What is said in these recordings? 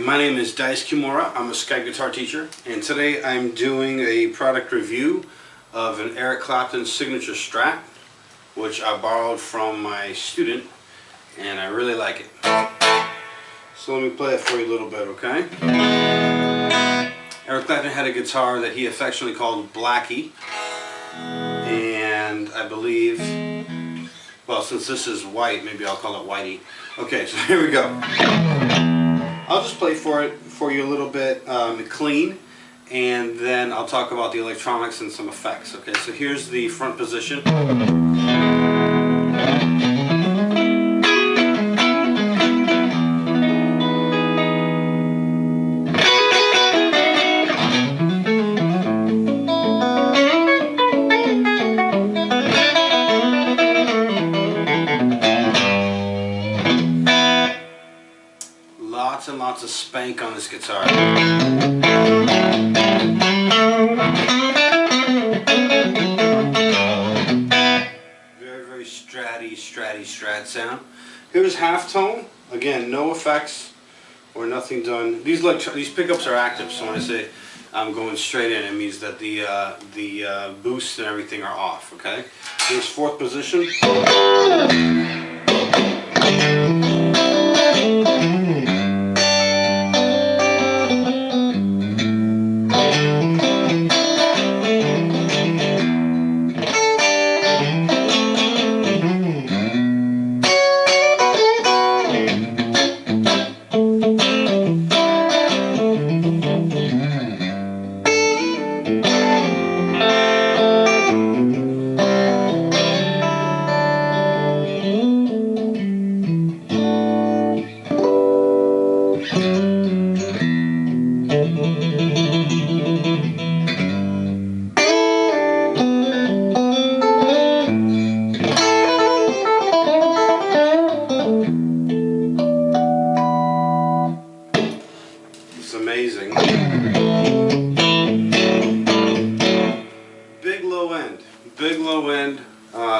my name is Dice Kimura. I'm a Skype guitar teacher, and today I'm doing a product review of an Eric Clapton signature Strat, which I borrowed from my student, and I really like it. So let me play it for you a little bit, okay? Eric Clapton had a guitar that he affectionately called Blackie, and I believe, well, since this is white, maybe I'll call it Whitey. Okay, so here we go. I'll just play for you a little bit clean, and then I'll talk about the electronics and some effects. Okay, so here's the front position. Lots and lots of spank on this guitar. Very, very strat sound. Here's half tone. Again, no effects or nothing done. These pickups are active, so when I say I'm going straight in, it means that the boosts and everything are off. Okay. Here's fourth position. Amazing. Big low end,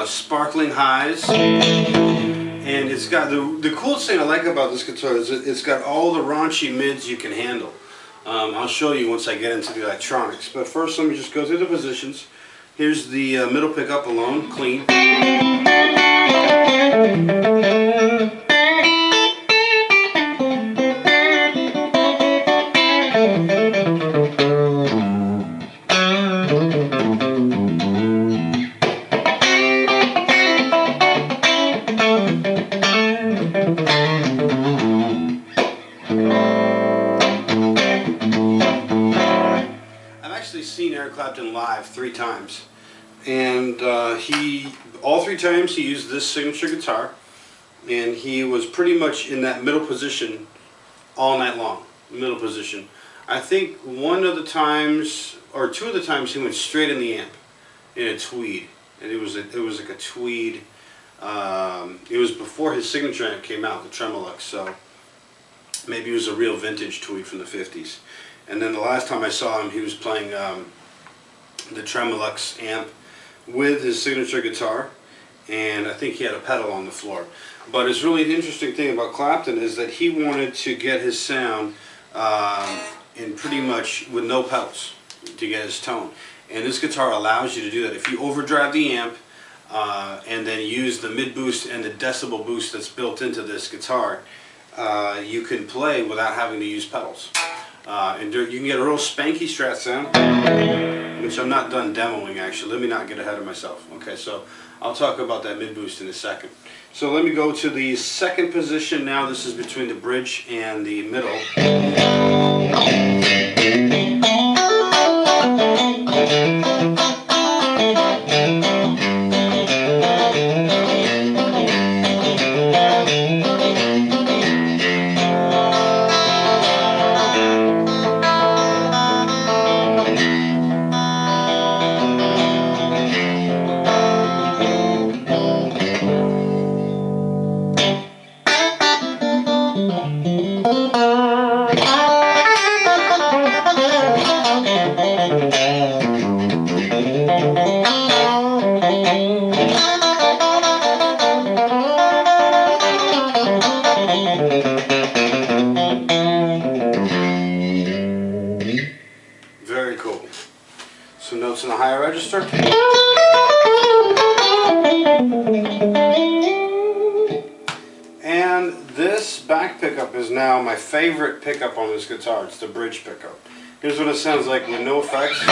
sparkling highs, and it's got the coolest thing I like about this guitar is it's got all the raunchy mids you can handle. I'll show you once I get into the electronics, but first let me just go through the positions. Here's the middle pickup alone, clean. Seen Eric Clapton live 3 times, and all 3 times he used this signature guitar, and he was pretty much in that middle position all night long. Middle position. I think one of the times or 2 of the times he went straight in the amp in a tweed, and it was like a tweed. It was before his signature amp came out, the Tremolux, so maybe it was a real vintage tweed from the 50s. And then the last time I saw him, he was playing the Tremolux amp with his signature guitar, and I think he had a pedal on the floor. But it's really an interesting thing about Clapton is that he wanted to get his sound in pretty much with no pedals to get his tone. And this guitar allows you to do that. If you overdrive the amp and then use the mid boost and the decibel boost that's built into this guitar, you can play without having to use pedals. And you can get a real spanky Strat sound, which I'm not done demoing actually. Let me not get ahead of myself. Okay, so I'll talk about that mid boost in a second. So let me go to the second position now. This is between the bridge and the middle. in the higher register. And this back pickup is now my favorite pickup on this guitar. It's the bridge pickup. Here's what it sounds like with no effects.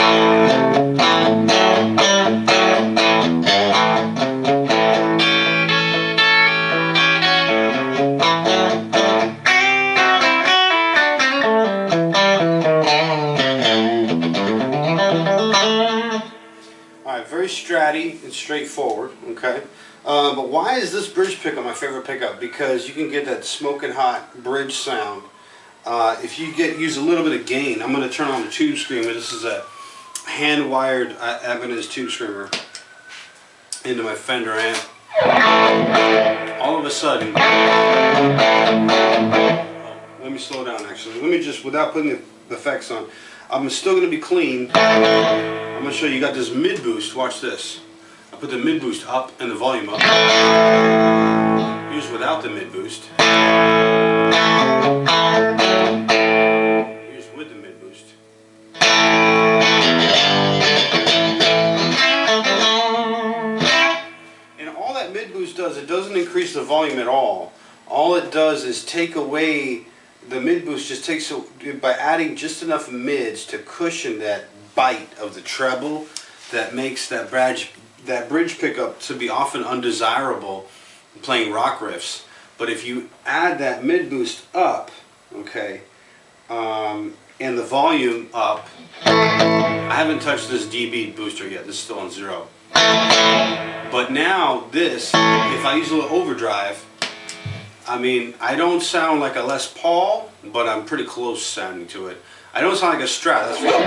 Alright, very stratty and straightforward, okay? But why is this bridge pickup my favorite pickup? Because you can get that smoking hot bridge sound. If you use a little bit of gain, I'm going to turn on the tube screamer. This is a hand-wired Ebenezer tube screamer into my Fender amp. All of a sudden, let me slow down actually. Let me just, without putting the effects on, I'm still going to be clean. I'm going to show you, got this mid boost. Watch this. I put the mid boost up and the volume up. Here's without the mid boost. Here's with the mid boost. And all that mid boost does, it doesn't increase the volume at all. All it does is take away, the mid boost just takes, by adding just enough mids to cushion that bite of the treble that makes that bridge pickup to be often undesirable playing rock riffs. But if you add that mid boost up, okay, and the volume up, I haven't touched this dB booster yet, this is still on 0. But now this, if I use a little overdrive, I mean, I don't sound like a Les Paul, but I'm pretty close sounding to it. I don't sound like a Strat, that's for sure.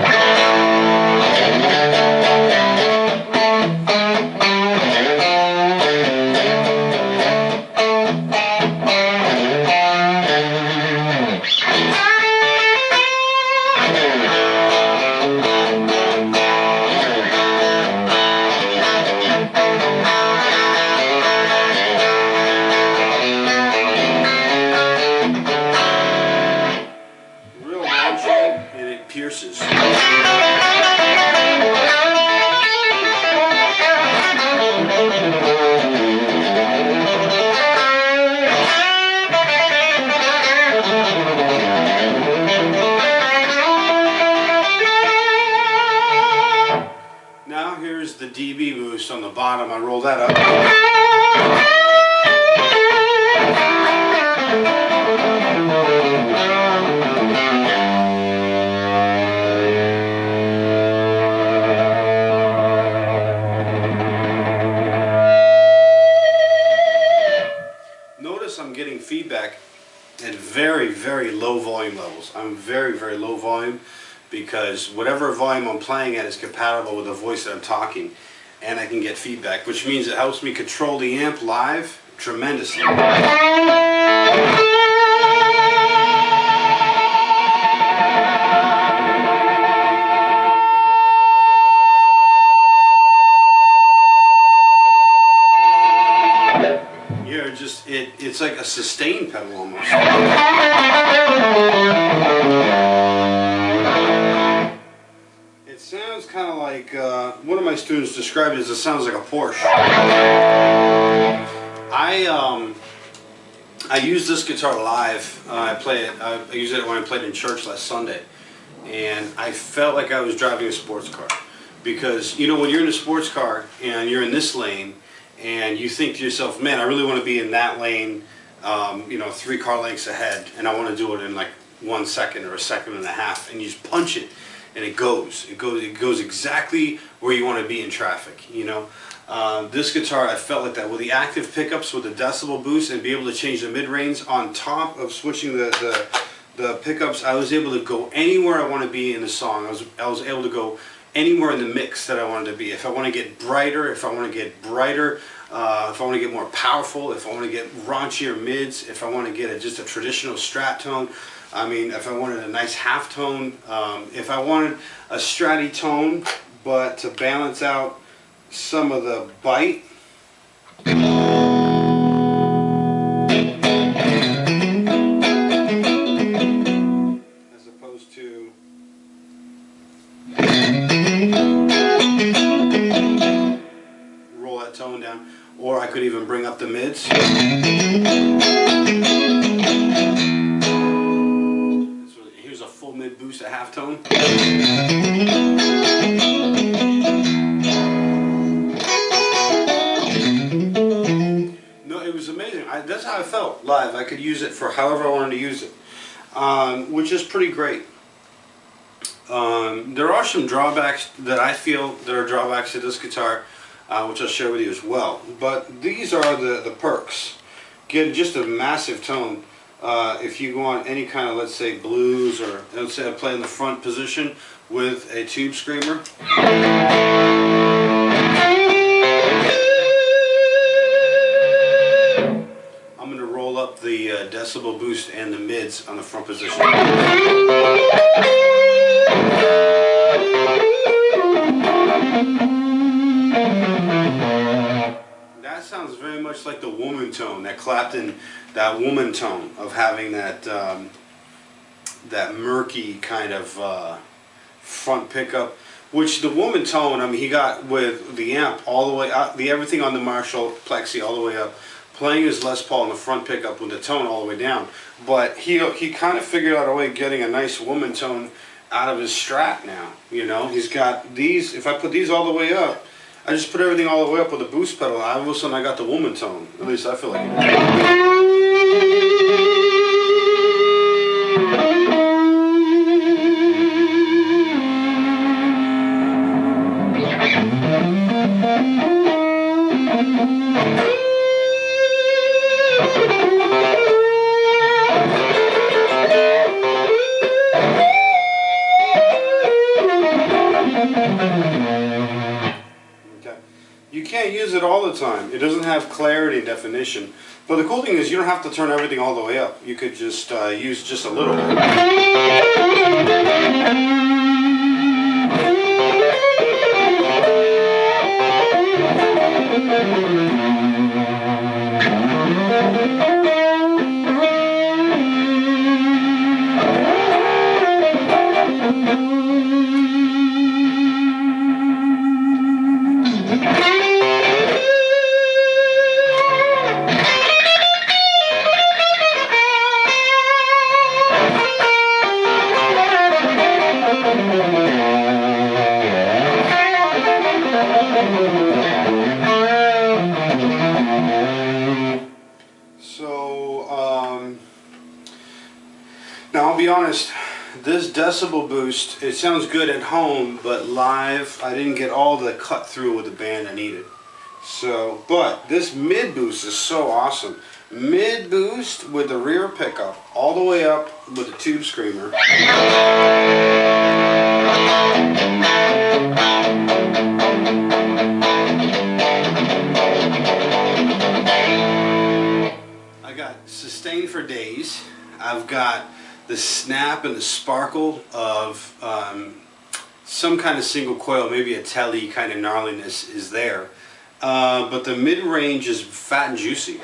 Real raunchy, and it pierces. Now here's the dB boost on the bottom. I roll that up. Notice I'm getting feedback at very, very low volume levels. I'm very, very low volume because whatever volume I'm playing at is compatible with the voice that I'm talking, and I can get feedback, which means it helps me control the amp live tremendously. You're just, it's like a sustain pedal almost. It sounds kind of like, one of my students described it as it sounds like a Porsche. I use this guitar live. I used it when I played in church last Sunday, and I felt like I was driving a sports car. Because, you know, when you're in a sports car and you're in this lane, and you think to yourself, man, I really want to be in that lane, you know, 3 car lengths ahead, and I want to do it in like 1 second or a second and a half, and you just punch it, and it goes exactly where you want to be in traffic, you know. This guitar, I felt like that with the active pickups, with the decibel boost, and be able to change the mid-range on top of switching the pickups. I was able to go anywhere I want to be in the song. I was able to go anywhere in the mix that I wanted to be. If I want to get brighter, if I want to get brighter, if I want to get more powerful, if I want to get raunchier mids, if I want to get just a traditional Strat tone, I mean, if I wanted a nice half tone, if I wanted a Straty tone, but to balance out some of the bite. As opposed to mids. Here's a full mid boost at half tone. No, it was amazing. That's how I felt live. I could use it for however I wanted to use it, which is pretty great. There are some drawbacks that I feel there are drawbacks to this guitar, which I'll share with you as well. But these are the perks. Get just a massive tone. If you go on any kind of, let's say, blues, or let's say I play in the front position with a tube screamer. I'm going to roll up the decibel boost and the mids on the front position. That sounds very much like the woman tone, that Clapton, that woman tone of having that that murky kind of front pickup, which the woman tone, I mean, he got with the amp all the way up, everything on the Marshall Plexi all the way up, playing his Les Paul in the front pickup with the tone all the way down. But he kind of figured out a way of getting a nice woman tone out of his Strat now. You know, he's got these. If I put these all the way up, I just put everything all the way up with a boost pedal. All of a sudden I got the woman tone. At least I feel like it. You can't use it all the time. It doesn't have clarity and definition. But the cool thing is you don't have to turn everything all the way up. You could just use just a little bit. Now I'll be honest, this decibel boost, it sounds good at home, but live I didn't get all the cut through with the band I needed. So, but this mid boost is so awesome. Mid boost with the rear pickup all the way up with the tube screamer. I got sustain for days. I've got the snap and the sparkle of some kind of single coil, maybe a telly kind of gnarliness is there. But the mid-range is fat and juicy.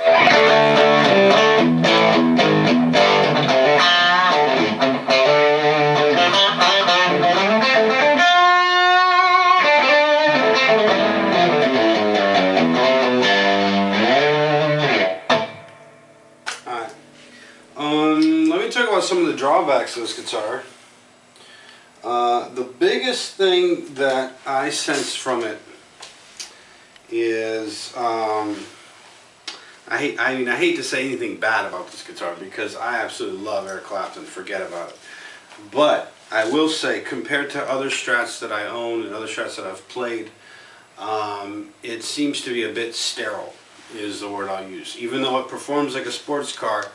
Let me talk about some of the drawbacks of this guitar. The biggest thing that I sense from it is, I hate to say anything bad about this guitar because I absolutely love Eric Clapton, forget about it. But I will say, compared to other Strats that I own and other Strats that I've played, it seems to be a bit sterile, is the word I'll use. Even though it performs like a sports car,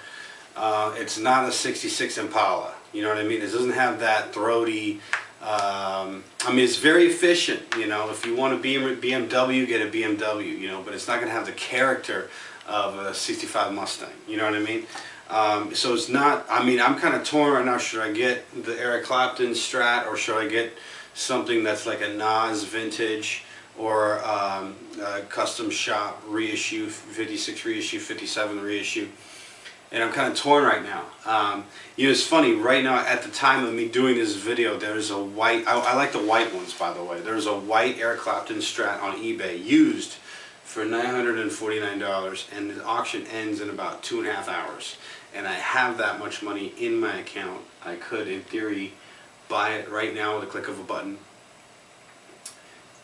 it's not a 66 Impala, you know what I mean? It doesn't have that throaty, I mean, it's very efficient, you know. If you want a BMW, get a BMW, you know, but it's not going to have the character of a 65 Mustang, you know what I mean? So it's not, I mean, I'm kind of torn right now. Should I get the Eric Clapton Strat, or should I get something that's like a Nas vintage, or a custom shop reissue, 56 reissue, 57 reissue? And I'm kind of torn right now. You know, it's funny, right now at the time of me doing this video, there's a white, I like the white ones by the way, there's a white Eric Clapton Strat on eBay, used for $949, and the auction ends in about 2.5 hours. And I have that much money in my account. I could, in theory, buy it right now with a click of a button.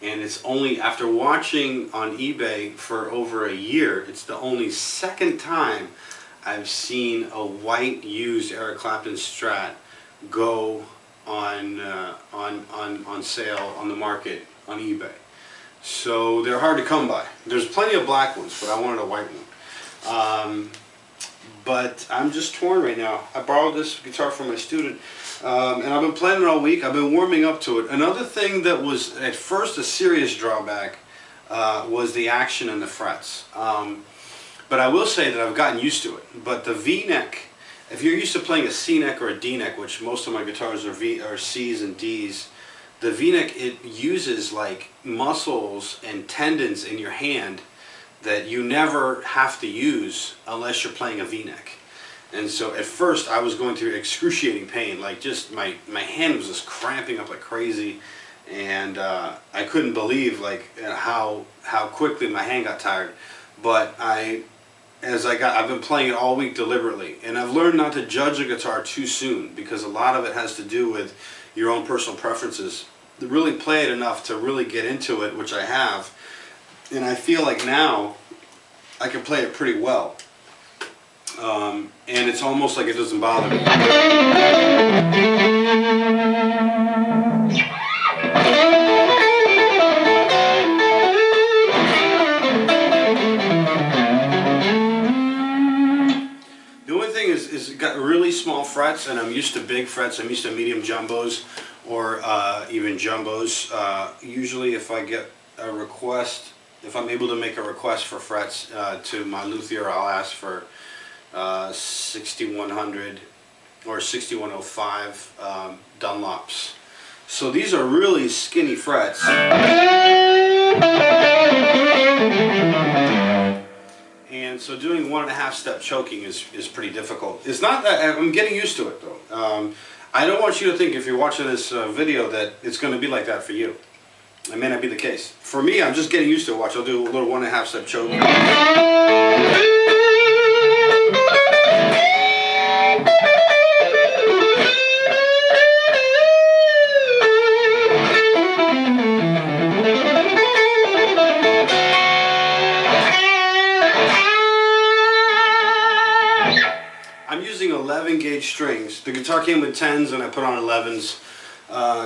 And it's only, after watching on eBay for over a year, it's the only second time I've seen a white used Eric Clapton Strat go on sale on the market on eBay. So they're hard to come by. There's plenty of black ones, but I wanted a white one. But I'm just torn right now. I borrowed this guitar from my student, and I've been playing it all week. I've been warming up to it. Another thing that was at first a serious drawback was the action and the frets. But I will say that I've gotten used to it. But the V-neck, if you're used to playing a C-neck or a D-neck, which most of my guitars are C's and D's, the V-neck, it uses like muscles and tendons in your hand that you never have to use unless you're playing a V-neck. And so at first I was going through excruciating pain, like just my hand was just cramping up like crazy, and I couldn't believe like how quickly my hand got tired. But I've been playing it all week deliberately, and I've learned not to judge a guitar too soon, because a lot of it has to do with your own personal preferences. To really play it enough to really get into it, which I have. And I feel like now I can play it pretty well, and it's almost like it doesn't bother me. The only thing is it got really small frets, and I'm used to big frets. I'm used to medium jumbos or even jumbos. Usually if I get a request, if I'm able to make a request for frets to my luthier, I'll ask for 6100 or 6105 Dunlops. So these are really skinny frets. And so doing 1.5 step choking is pretty difficult. It's not that, I'm getting used to it though. I don't want you to think if you're watching this video that it's going to be like that for you. It may not be the case. For me, I'm just getting used to it. Watch, I'll do a little 1.5 step choke. I'm using 11 gauge strings. The guitar came with 10s and I put on 11s.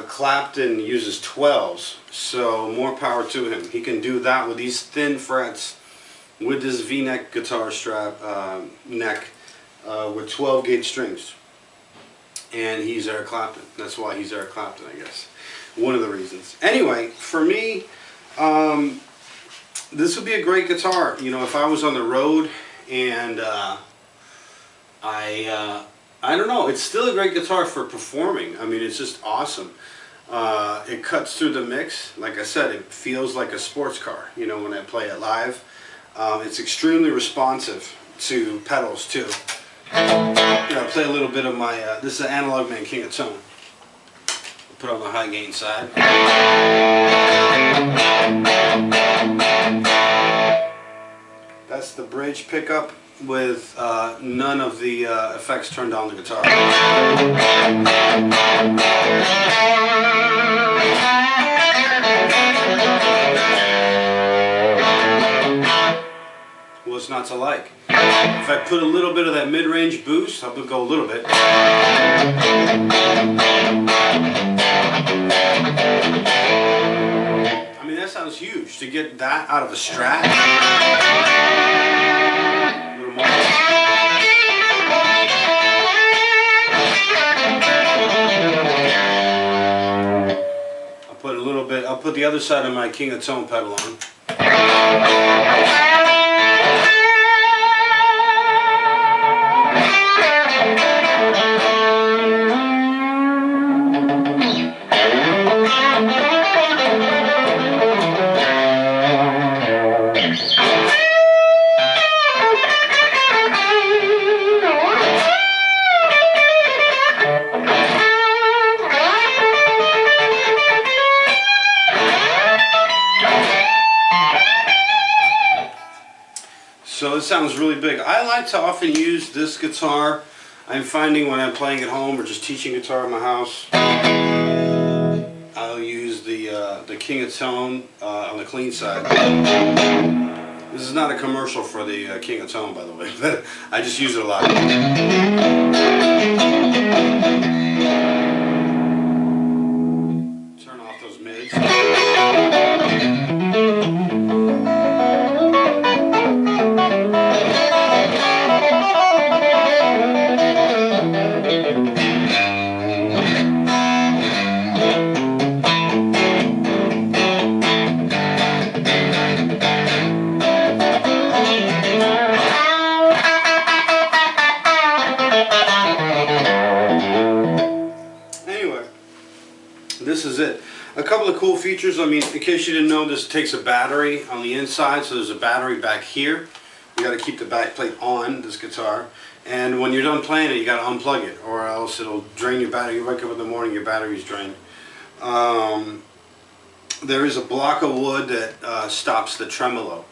Clapton uses 12s, so more power to him. He can do that with these thin frets with this V-neck guitar strap neck with 12 gauge strings. And he's Eric Clapton. That's why he's Eric Clapton, I guess. One of the reasons. Anyway, for me, this would be a great guitar. You know, if I was on the road and I don't know, it's still a great guitar for performing. I mean, it's just awesome. It cuts through the mix. Like I said, it feels like a sports car, you know, when I play it live. It's extremely responsive to pedals too. Here, I'll play a little bit of my, this is an Analog Man King of Tone. I'll put it on the high gain side. That's the bridge pickup with none of the effects turned on the guitar. What's not to like? If I put a little bit of that mid-range boost, I'll go a little bit. I mean, that sounds huge to get that out of a Strat. A little more. I'll put a little bit, I'll put the other side of my King of Tone pedal on. this sounds really big. I like to often use this guitar. I'm finding when I'm playing at home or just teaching guitar in my house, I'll use the King of Tone on the clean side. This is not a commercial for the King of Tone, by the way, but I just use it a lot. Turn off those mids. This is it. A couple of cool features. I mean, in case you didn't know, this takes a battery on the inside, so there's a battery back here. You got to keep the back plate on this guitar, and when you're done playing it, you got to unplug it, or else it'll drain your battery. You wake up in the morning, your battery's drained. There is a block of wood that stops the tremolo.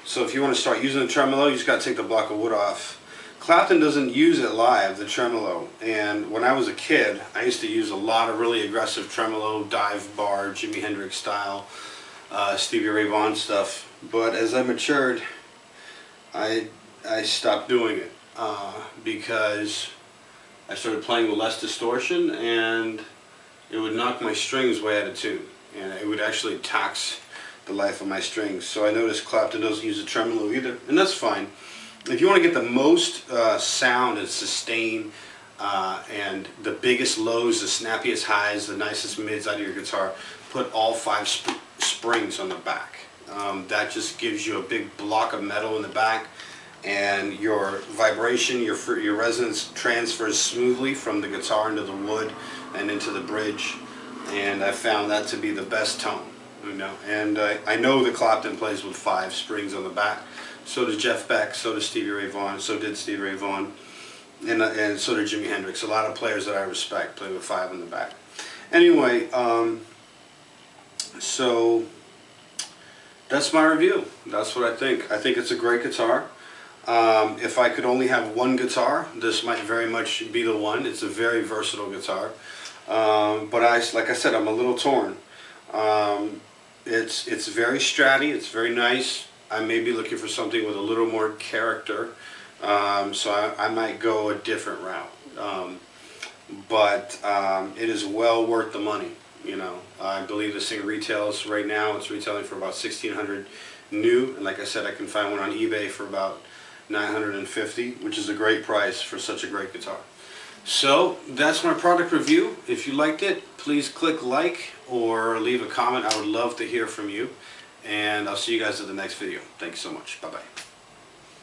So if you want to start using the tremolo, you just got to take the block of wood off. Clapton doesn't use it live, the tremolo, and when I was a kid I used to use a lot of really aggressive tremolo, dive bar, Jimi Hendrix style, Stevie Ray Vaughan stuff, but as I matured I stopped doing it because I started playing with less distortion, and it would knock my strings way out of tune, and it would actually tax the life of my strings. So I noticed Clapton doesn't use a tremolo either, and that's fine. If you want to get the most sound and sustain and the biggest lows, the snappiest highs, the nicest mids out of your guitar, put all 5 springs on the back. That just gives you a big block of metal in the back, and your vibration, your resonance transfers smoothly from the guitar into the wood and into the bridge, and I found that to be the best tone. You know, and I know that Clapton plays with 5 springs on the back. So does Jeff Beck, so does Stevie Ray Vaughan, so did Stevie Ray Vaughan, and so did Jimi Hendrix. A lot of players that I respect play with 5 in the back. Anyway, so that's my review. That's what I think. I think it's a great guitar. If I could only have one guitar, this might very much be the one. It's a very versatile guitar. But like I said, I'm a little torn. It's very stratty, it's very nice. I may be looking for something with a little more character, so I might go a different route. But it is well worth the money. You know, I believe this thing retails right now. It's retailing for about $1,600 new, and like I said, I can find one on eBay for about $950, which is a great price for such a great guitar. So that's my product review. If you liked it, please click like or leave a comment. I would love to hear from you. And I'll see you guys at the next video. Thank you so much. Bye-bye.